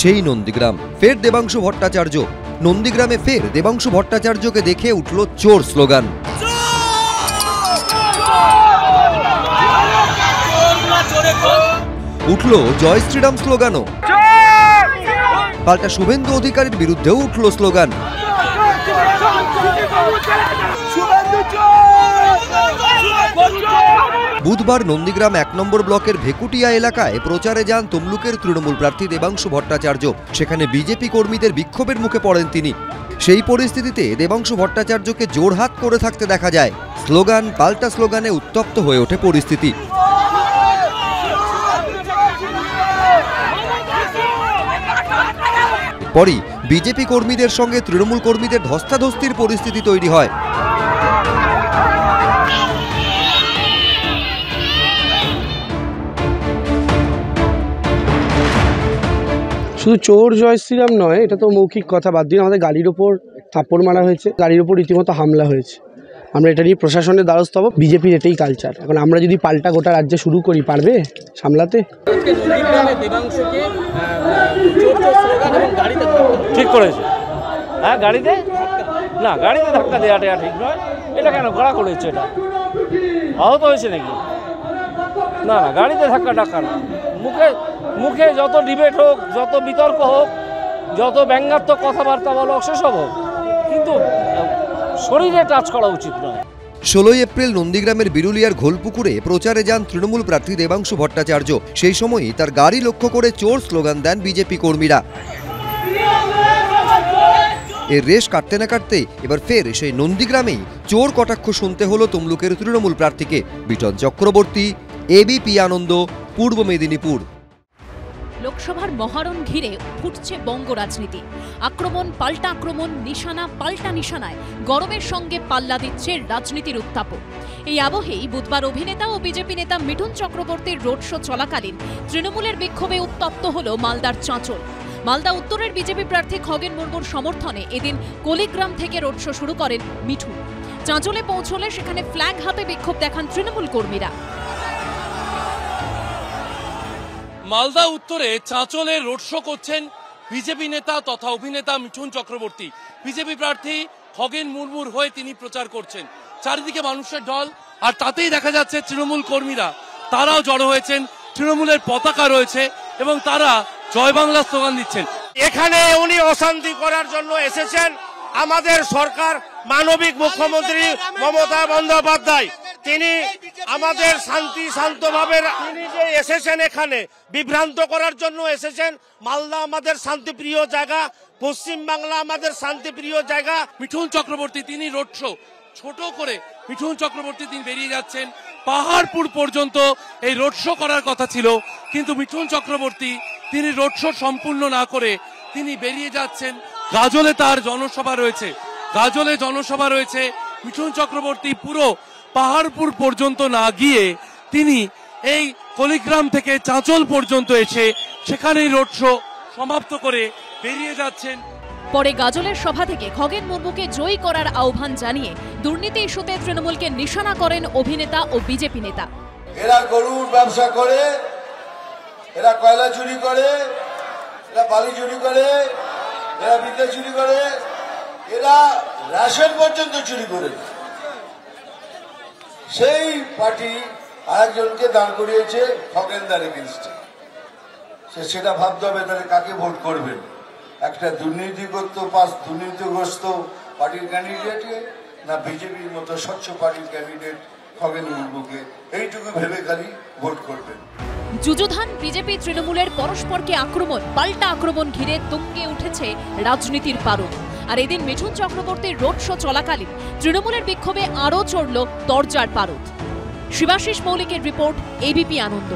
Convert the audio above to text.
সেই নন্দীগ্রাম, ফের দেবাংশু ভট্টাচার্য। নন্দীগ্রামে ফের দেবাংশু ভট্টাচার্যকে দেখে উঠল চোর স্লোগান। উঠল জয় শ্রীরাম স্লোগানও। পাল্টা শুভেন্দু অধিকারীর বিরুদ্ধেও উঠল স্লোগান। বুধবার নন্দীগ্রাম 1 নম্বর ব্লকের ভেকুটিয়া এলাকায় প্রচারে যান তমলুকের তৃণমূল প্রার্থী দেবাংশু ভট্টাচার্য। সেখানে বিজেপি কর্মীদের বিক্ষোভের মুখে পড়েন তিনি। সেই পরিস্থিতিতে দেবাংশু ভট্টাচার্যকে জোরহাত করে থাকতে দেখা যায়। স্লোগান পাল্টা স্লোগানে উত্তপ্ত হয়ে ওঠে পরিস্থিতি। পরই বিজেপি কর্মীদের সঙ্গে তৃণমূল কর্মীদের ধস্তাধস্তির পরিস্থিতি তৈরি হয়। শুধু চোর জয় শ্রীরাম নয়, এটা তো মৌখিক কথা। বাদ দিয়ে আমাদের গাড়ির ওপর থাপ্পড় মারা হয়েছে, গাড়ির ওপর রীতিমতো হামলা হয়েছে। আমরা এটা নিয়ে প্রশাসনের দ্বারস্থ হব। বিজেপির এটাই কালচার। এখন আমরা যদি পাল্টা গোটা রাজ্যে শুরু করি, পারবে সামলাতে? ঠিক করেছে। হ্যাঁ, গাড়িতে না, গাড়িতে ধাক্কা দেওয়াটা ঠিক নয়। এটা কেন করা করেছে? এটা আহত হয়েছে নাকি? না না, গাড়িতে ধাক্কা না। মুখে যত ডিবেট হোক, যত বিতর্ক হোক, যত ব্যঙ্গাত্মক কথাবার্তা বলো, সেসব হোক, কিন্তু শরীরে টাচ করা উচিত নয়। 16 এপ্রিল নন্দীগ্রামের বিরুলিয়ার ঘোলপুকুরে প্রচারে যান তৃণমূল প্রার্থী দেবাংশু ভট্টাচার্য। সেই সময়ই তার গাড়ি লক্ষ্য করে চোর স্লোগান দেন বিজেপি কর্মীরা। এর রেশ কাটতে না কাটতে এবার ফের সেই নন্দীগ্রামেই চোর কটাক্ষ শুনতে হলো তমলুকের তৃণমূল প্রার্থীকে। বিটন চক্রবর্তী, এবিপি আনন্দ, পূর্ব মেদিনীপুর। লোকসভার মহারণ ঘিরে ফুটছে বঙ্গ রাজনীতি। আক্রমণ পাল্টা আক্রমণ, নিশানা পাল্টা নিশানায় গরমের সঙ্গে পাল্লা দিচ্ছে রাজনীতির উত্তাপও। এই আবহেই বুধবার অভিনেতা ও বিজেপি নেতা মিঠুন চক্রবর্তীর রোড শো চলাকালীন তৃণমূলের বিক্ষোভে উত্তপ্ত হল মালদার চাঁচল। মালদা উত্তরের বিজেপি প্রার্থী খগেন মুর্মুর সমর্থনে এদিন কলিগ্রাম থেকে রোড শো শুরু করেন মিঠুন। চাঁচলে পৌঁছলে সেখানে ফ্ল্যাগ হাতে বিক্ষোভ দেখান তৃণমূল কর্মীরা। মালদা উত্তরে চাঁচলে রোড শো করছেন বিজেপি নেতা তথা অভিনেতা মিঠুন চক্রবর্তী। বিজেপি প্রার্থী খগেন মুর্মুর হয়ে তিনি প্রচার করছেন। চারিদিকে মানুষের ঢল, আর তাতেই দেখা যাচ্ছে তৃণমূল কর্মীরা তারাও জড়ো হয়েছেন। তৃণমূলের পতাকা রয়েছে এবং তারা জয় বাংলা স্লোগান দিচ্ছেন। এখানে উনি অশান্তি করার জন্য এসেছেন। আমাদের সরকার, মানবিক মুখ্যমন্ত্রী মমতা বন্দ্যোপাধ্যায়, তিনি আমাদের শান্তভাবে তিনি যে এসেছেন, এখানে বিভ্রান্ত করার জন্য এসেছেন। মালদা আমাদের শান্তিপ্রিয় জায়গা, পশ্চিম বাংলা আমাদের শান্তিপ্রিয় জায়গা। মিঠুন চক্রবর্তী তিনি রোড শো ছোট করে মিঠুন চক্রবর্তী তিনি বেরিয়ে যাচ্ছেন। পাহাড়পুর পর্যন্ত এই রোড শো করার কথা ছিল, কিন্তু মিঠুন চক্রবর্তী তিনি রোড শো সম্পূর্ণ না করে তিনি বেরিয়ে যাচ্ছেন। গাজলে তার জনসভা রয়েছে, গাজলে জনসভা রয়েছে। মিঠুন চক্রবর্তী পুরো পাহাড়পুর পর্যন্ত না গিয়ে তিনি এই কলিগ্রাম থেকে চাঁচল পর্যন্ত এসে সেখানেই রোড শো সমাপ্ত করে বেরিয়ে যাচ্ছেন। পরে গাজলের সভা থেকে খগেন মুর্মুকে জয়ী করার আহ্বান জানিয়ে দুর্নীতি ইস্যুতে তৃণমূলকে নিশানা করেন অভিনেতা ও বিজেপি নেতা। এরা গরুর ব্যবসা করে, এরা কয়লা চুরি করে, এরা বালি চুরি করে, এরা বিদ্যা চুরি করে, এরা রেশন পর্যন্ত চুরি করে। সেই পার্টি আরেকজনকে দাঁড় করিয়েছে খগেনদার এগেইনস্টে। সেটা ভাবতে হবে তাহলে কাকে ভোট করবেন। একটা দুর্নীতিগ্রস্ত পার্টির ক্যান্ডিডেটকে, না বিজেপির মতো স্বচ্ছ পার্টির ক্যান্ডিডেট খগেন মুর্মুকে, এইটুকু ভেবে খালি ভোট করবেন। যুযুধান বিজেপি তৃণমূলের পরস্পরকে আক্রমণ পাল্টা আক্রমণ ঘিরে তুঙ্গে উঠেছে রাজনীতির পারদ। আর এদিন মিঠুন চক্রবর্তীর রোড শো চলাকালীন তৃণমূলের বিক্ষোভে আরও চড়ল দরজার পারদ। শিবাশিস মৌলিকের রিপোর্ট, এবিপি আনন্দ।